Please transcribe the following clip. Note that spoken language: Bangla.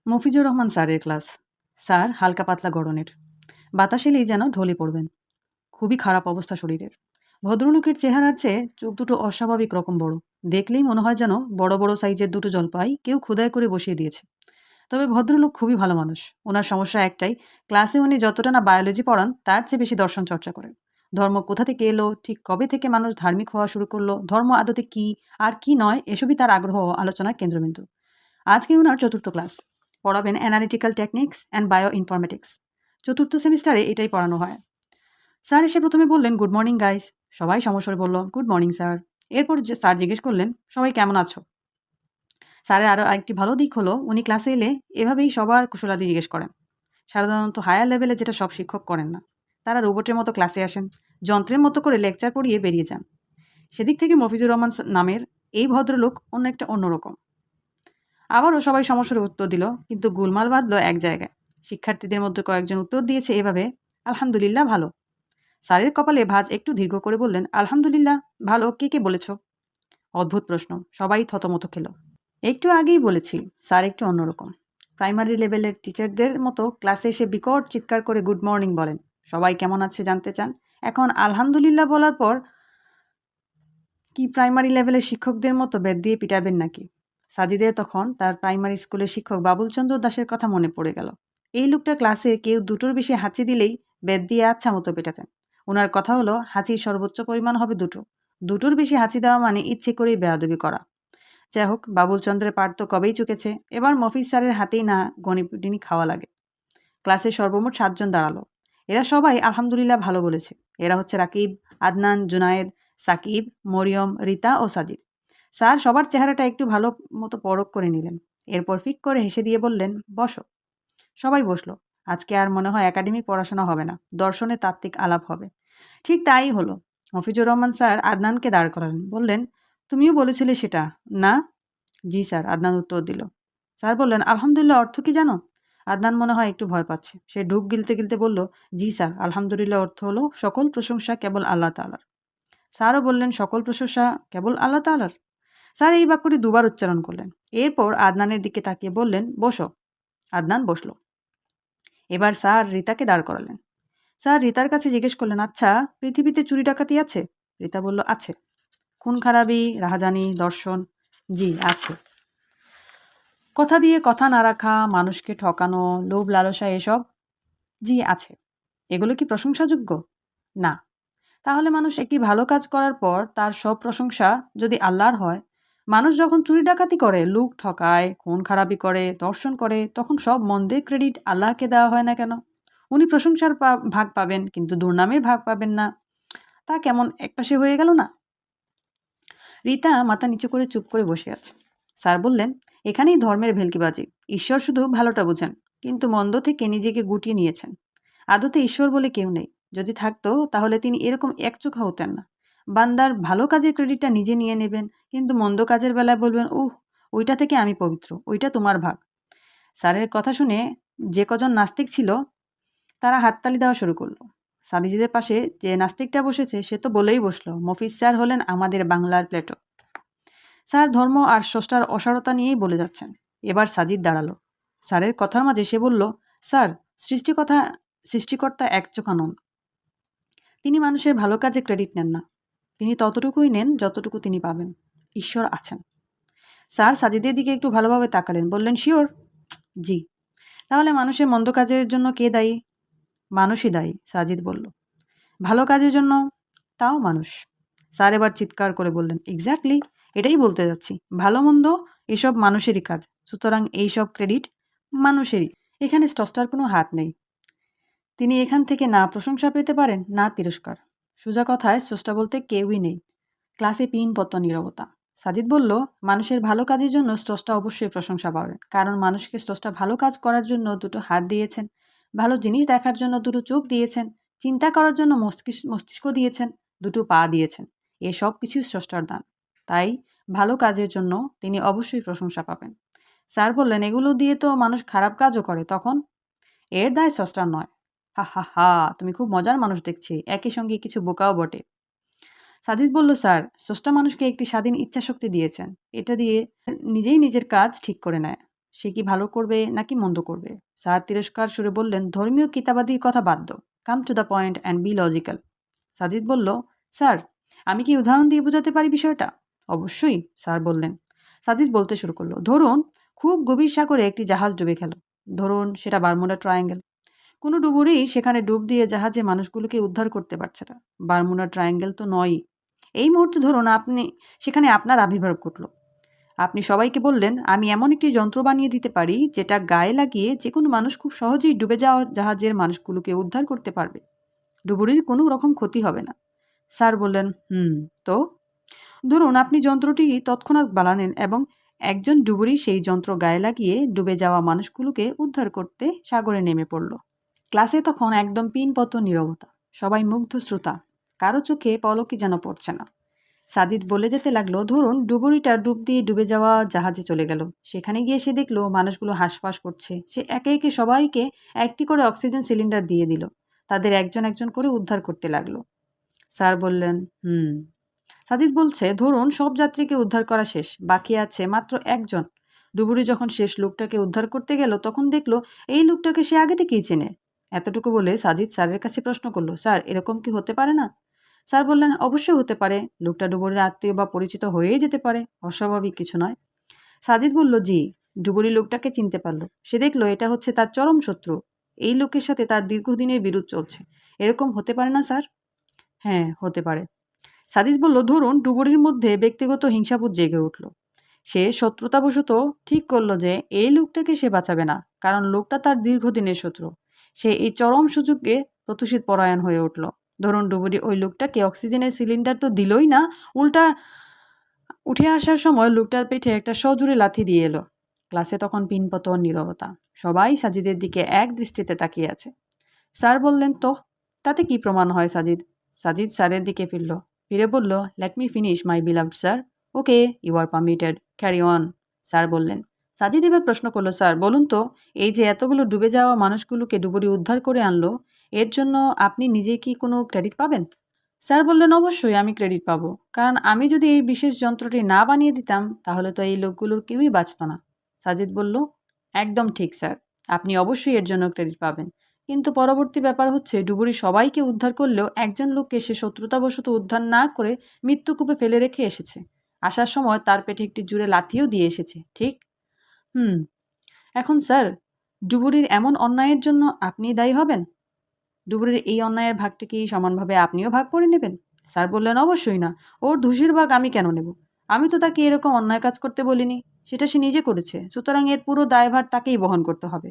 মফিজুর রহমান স্যারের ক্লাস। স্যার হালকা পাতলা গড়নের, বাতাস এলেই যেন ঢলে পড়বেন। খুবই খারাপ অবস্থা শরীরের। ভদ্রলোকের চেহারার চেয়ে চোখ দুটো অস্বাভাবিক রকম বড়। দেখলেই মনে হয় যেন বড় বড় সাইজের দুটো জলপাই কেউ খোদাই করে বসিয়ে দিয়েছে। তবে ভদ্রলোক খুবই ভালো মানুষ। ওনার সমস্যা একটাই, ক্লাসে উনি যতটা না বায়োলজি পড়ান তার চেয়ে বেশি দর্শন চর্চা করেন। ধর্ম কোথা থেকে এলো, ঠিক কবে থেকে মানুষ ধার্মিক হওয়া শুরু করলো, ধর্ম আদতে কী আর কি নয়, এসবই তার আগ্রহ ও আলোচনার কেন্দ্রবিন্দু। আজকে ওনার চতুর্থ ক্লাস। পড়াবেন analytical techniques and bio informatics. চতুর্থ সেমিস্টারে এটাই পড়ানো হয়। স্যার এসে প্রথমে বললেন, গুড মর্নিং গাইস। সবাই সমস্বরে বলল, গুড মর্নিং স্যার। এরপর স্যার জিজ্ঞেস করলেন, সবাই কেমন আছো? স্যারের আরও একটি ভালো দিক হলো, উনি ক্লাসে এলে এভাবেই সবার কুশলাদি জিজ্ঞেস করেন। সাধারণত হায়ার লেভেলে যেটা সব শিক্ষক করেন না। তারা রোবটের মতো ক্লাসে আসেন, যন্ত্রের মতো করে লেকচার পড়িয়ে বেরিয়ে যান। সেদিক থেকে মফিজুর রহমান নামের এই ভদ্রলোক অন্যরকম। আবারও সবাই সমস্যার উত্তর দিল, কিন্তু গোলমাল বাঁধল এক জায়গায়। শিক্ষার্থীদের মধ্যে কয়েকজন উত্তর দিয়েছে এভাবে, আলহামদুলিল্লাহ ভালো। স্যারের কপালে ভাঁজ একটু দীর্ঘ করে বললেন, আলহামদুলিল্লাহ ভালো, কে কে বলেছ? অদ্ভুত প্রশ্ন, সবাই থতমত খেল। একটু আগেই বলেছি, স্যার একটু অন্যরকম। প্রাইমারি লেভেলের টিচারদের মতো ক্লাসে এসে বিকট চিৎকার করে গুড মর্নিং বলেন, সবাই কেমন আছে জানতে চান। এখন আলহামদুলিল্লাহ বলার পর কি প্রাইমারি লেভেলের শিক্ষকদের মতো বেত দিয়ে পিটাবেন নাকি? সাজিদের তখন তার প্রাইমারি স্কুলের শিক্ষক বাবুলচন্দ্র দাসের কথা মনে পড়ে গেল। এই লোকটা ক্লাসে কেউ দুটোর বেশি হাঁচি দিলেই বেত দিয়ে আচ্ছা মতো পেটাতেন। ওনার কথা হলো, হাঁচির সর্বোচ্চ পরিমাণ হবে দুটো। দুটোর বেশি হাঁচি দেওয়া মানে ইচ্ছে করেই বেয়াদবি করা। যাই হোক, বাবুলচন্দ্রের পাঠ তো কবেই চুকেছে, এবার মফিজ স্যারের হাতেই না গণিপিটিনি খাওয়া লাগে। ক্লাসে সর্বমোট 7 জন দাঁড়ালো। এরা সবাই আলহামদুলিল্লাহ ভালো বলেছে। এরা হচ্ছে রাকিব, আদনান, জুনায়েদ, সাকিব, মরিয়ম, রিতা ও সাজিদ। স্যার সবার চেহারাটা একটু ভালো মতো পরখ করে নিলেন। এরপর ফিক করে হেসে দিয়ে বললেন, বসো। সবাই বসলো। আজকে আর মনে হয় একাডেমিক পড়াশোনা হবে না, দর্শনে তাত্ত্বিক আলাপ হবে। ঠিক তাই হলো। মফিজুর রহমান স্যার আদনানকে দাঁড় করালেন, বললেন, তুমিও বলেছিলে সেটা না? জি স্যার, আদনান উত্তর দিল। স্যার বললেন, আলহামদুলিল্লাহ অর্থ কি জানো? আদনান মনে হয় একটু ভয় পাচ্ছে। সে ঢুক গিলতে গিলতে বলল, জি স্যার, আলহামদুলিল্লাহ অর্থ হলো সকল প্রশংসা কেবল আল্লাহ তাআলার। স্যারও বললেন, সকল প্রশংসা কেবল আল্লাহ তাআলার। স্যার এই বাক্যটি দুবার উচ্চারণ করলেন। এরপর আদনানের দিকে তাকিয়ে বললেন, বসো। আদনান বসল। এবার স্যার রিতাকে দাঁড় করালেন। স্যার রিতার কাছে জিজ্ঞেস করলেন, আচ্ছা, পৃথিবীতে চুরি ডাকাতি আছে? রিতা বলল, আছে। খুন খারাপি, রাহাজানি, দর্শন? জি আছে। কথা দিয়ে কথা না রাখা, মানুষকে ঠকানো, লোভ লালসা, এসব? জি আছে। এগুলো কি প্রশংসাযোগ্য? না। তাহলে মানুষ একটি ভালো কাজ করার পর তার সব প্রশংসা যদি আল্লাহর হয়, মানুষ যখন চুরি ডাকাতি করে, লুক ঠকায়, খুন খারাপি করে, দর্শন করে, তখন সব মন্দের ক্রেডিট আল্লাহকে দেওয়া হয় না কেন? উনি প্রশংসার ভাগ পাবেন, কিন্তু দুর্নামের ভাগ পাবেন না। তা কেমন একপাশে হয়ে গেল না? রিতা মাথা নিচু করে চুপ করে বসে আছে। স্যার বললেন, এখানেই ধর্মের ভেলকিবাজি। ঈশ্বর শুধু ভালোটা বুঝেন, কিন্তু মন্দ থেকে নিজেকে গুটিয়ে নিয়েছেন। আদতে ঈশ্বর বলে কেউ নেই। যদি থাকতো তাহলে তিনি এরকম একচোখা হতেন না। বান্দার ভালো কাজের ক্রেডিটটা নিজে নিয়ে নেবেন, কিন্তু মন্দ কাজের বেলায় বলবেন, ওইটা থেকে আমি পবিত্র, ওইটা তোমার ভাগ। স্যারের কথা শুনে যে কজন নাস্তিক ছিল তারা হাততালি দেওয়া শুরু করলো। সাদিজিদের পাশে যে নাস্তিকটা বসেছে সে তো বলেই বসলো, মফিজ স্যার হলেন আমাদের বাংলার প্লেটো। স্যার ধর্ম আর স্রষ্টার অসারতা নিয়েই বলে যাচ্ছেন। এবার সাজিদ দাঁড়ালো। স্যারের কথার মাঝে সে বলল, স্যার, সৃষ্টিকর্তা একচোখা নন। তিনি মানুষের ভালো কাজে ক্রেডিট নেন না। তিনি ততটুকুই নেন যতটুকু তিনি পাবেন। ঈশ্বর আছেন। স্যার সাজিদের দিকে একটু ভালোভাবে তাকালেন, বললেন, শিওর? জি। তাহলে মানুষের মন্দ কাজের জন্য কে দায়ী? মানুষই দায়ী, সাজিদ বলল। ভালো কাজের জন্য? তাও মানুষ। স্যার এবার চিৎকার করে বললেন, এক্স্যাক্টলি, এটাই বলতে যাচ্ছি। ভালো মন্দ এসব মানুষেরই কাজ, সুতরাং এইসব ক্রেডিট মানুষেরই। এখানে স্রষ্টার কোনো হাত নেই। তিনি এখান থেকে না প্রশংসা পেতে পারেন, না তিরস্কার। সোজা কথায় স্রষ্টা বলতে কেউই নেই। ক্লাসে পিনপত্ত নীরবতা। সাজিদ বলল, মানুষের ভালো কাজের জন্য স্রষ্টা অবশ্যই প্রশংসা পাবেন, কারণ মানুষকে স্রষ্টা ভালো কাজ করার জন্য দুটো হাত দিয়েছেন, ভালো জিনিস দেখার জন্য দুটো চোখ দিয়েছেন, চিন্তা করার জন্য মস্তিষ্ক দিয়েছেন, দুটো পা দিয়েছেন। এসব কিছু স্রষ্টার দান। তাই ভালো কাজের জন্য তিনি অবশ্যই প্রশংসা পাবেন। স্যার বললেন, এগুলো দিয়ে তো মানুষ খারাপ কাজও করে, তখন? এর দায় স্রষ্টার নয়। হা হা হা, তুমি খুব মজার মানুষ দেখছি, একই সঙ্গে কিছু বোকাও বটে। সাজিদ বলল, স্যার, স্রষ্টা মানুষকে একটি স্বাধীন ইচ্ছাশক্তি দিয়েছেন। এটা দিয়ে নিজেই নিজের কাজ ঠিক করে নেয়। সে কি ভালো করবে নাকি মন্দ করবে? স্যার তিরস্কার সুরে বললেন, ধর্মীয় কিতাবাদির কথা বাদ দাও, come to the point and be logical. Sajid বলল, স্যার আমি কি উদাহরণ দিয়ে বোঝাতে পারি বিষয়টা? অবশ্যই, স্যার বললেন। সাজিদ বলতে শুরু করলো, ধরুন খুব গভীর সাগরে একটি জাহাজ ডুবে গেল। ধরুন সেটা বারমুডা ট্রায়াঙ্গেল। কোনো ডুবুরেই সেখানে ডুব দিয়ে জাহাজে মানুষগুলোকে উদ্ধার করতে পারছে না। বারমুডা ট্রায়াঙ্গেল তো নয়ই। এই মুহূর্তে ধরুন সেখানে আপনার আবির্ভাব ঘটল। আপনি সবাইকে বললেন, আমি এমন একটি যন্ত্র বানিয়ে দিতে পারি যেটা গায়ে লাগিয়ে যে কোনো মানুষ খুব সহজেই ডুবে যাওয়া জাহাজের মানুষগুলোকে উদ্ধার করতে পারবে। ডুবুরির কোনো রকম ক্ষতি হবে না। স্যার বললেন, তো? ধরুন আপনি যন্ত্রটি তৎক্ষণাৎ বানালেন এবং একজন ডুবুরি সেই যন্ত্র গায়ে লাগিয়ে ডুবে যাওয়া মানুষগুলোকে উদ্ধার করতে সাগরে নেমে পড়ল। ক্লাসে তখন একদম পিনপত নীরবতা। সবাই মুগ্ধ শ্রোতা। কারো চোখে পলকই যেন পড়ছে না। সাজিদ বলে যেতে লাগলো, ধরুন ডুবুরিটা ডুব দিয়ে ডুবে যাওয়া জাহাজে চলে গেল। সেখানে গিয়ে সে দেখলো মানুষগুলো হাঁসফাঁস করছে। সে একে একে সবাইকে একটি করে অক্সিজেন সিলিন্ডার দিয়ে দিল। তাদের একজন একজন করে উদ্ধার করতে লাগলো। স্যার বললেন, সাজিদ বলছে, ধরুন সব যাত্রীকে উদ্ধার করা শেষ, বাকি আছে মাত্র একজন। ডুবুরি যখন শেষ লোকটাকে উদ্ধার করতে গেল তখন দেখলো এই লোকটাকে সে আগে থেকেই চেনে। এতটুকু বলে সাজিদ স্যারের কাছে প্রশ্ন করলো, স্যার এরকম কি হতে পারে না? স্যার বললেন, অবশ্যই হতে পারে। লোকটা ডুবুরির আত্মীয় বা পরিচিত হয়েই যেতে পারে, অস্বাভাবিক কিছু নয়। সাজিদ বলল, জি। ডুবুরি লোকটাকে চিনতে পারলো। সে দেখলো এটা হচ্ছে তার চরম শত্রু। এই লোকের সাথে তার দীর্ঘদিনের বিরোধ চলছে। এরকম হতে পারে না স্যার? হ্যাঁ, হতে পারে। সাদিস বলল, ধরুন ডুবুরির মধ্যে ব্যক্তিগত হিংসাবোধ জেগে উঠল। সে শত্রুতাবশত ঠিক করলো যে এই লোকটাকে সে বাঁচাবে না, কারণ লোকটা তার দীর্ঘদিনের শত্রু। সে এই চরম সুযোগে প্রতিশোধ পরায়ণ হয়ে উঠল। ধরুন ডুবুরি ওই লোকটাকে অক্সিজেনের সিলিন্ডার তো দিলই না, উল্টা উঠে আসার সময় লোকটার পেটে একটা সজোরে লাথি দিয়ে এলো। ক্লাসে তখন পিনপতন নীরবতা। সবাই সাজিদের দিকে এক দৃষ্টিতে তাকিয়ে আছে। স্যার বললেন, তো তাতে কি প্রমাণ হয় সাজিদ? সাজিদ স্যারের দিকে ফিরে বলল, let me finish my beloved sir. Okay, you are permitted, carry on. Sir বললেন। সাজিদ এবার প্রশ্ন করলো, স্যার বলুন তো, এই যে এতগুলো ডুবে যাওয়া মানুষগুলোকে ডুবুরি উদ্ধার করে আনলো, এর জন্য আপনি নিজে কি কোনো ক্রেডিট পাবেন? স্যার বললেন, অবশ্যই আমি ক্রেডিট পাবো, কারণ আমি যদি এই বিশেষ যন্ত্রটি না বানিয়ে দিতাম তাহলে তো এই লোকগুলোর কেউই বাঁচত না। সাজিদ বলল, একদম ঠিক স্যার, আপনি অবশ্যই এর জন্য ক্রেডিট পাবেন। কিন্তু পরবর্তী ব্যাপার হচ্ছে, ডুবুরি সবাইকে উদ্ধার করলেও একজন লোককে সে শত্রুতাবশত উদ্ধার না করে মৃত্যুকূপে ফেলে রেখে এসেছে। আসার সময় তার পেটে একটি জুড়ে লাথিও দিয়ে এসেছে, ঠিক? এখন স্যার, ডুবুরির এমন অন্যায়ের জন্য আপনি দায়ী হবেন? ডুবুরির এই অন্যায়ের ভাগটি কি সমানভাবে আপনিও ভাগ করে নেবেন? স্যার বললেন, অবশ্যই না। ওর দোষের ভাগ আমি কেন নেব? আমি তো তাকে এরকম অন্যায় কাজ করতে বলিনি। সেটা সে নিজে করেছে, সুতরাং এর পুরো দায়ভার তাকেই বহন করতে হবে।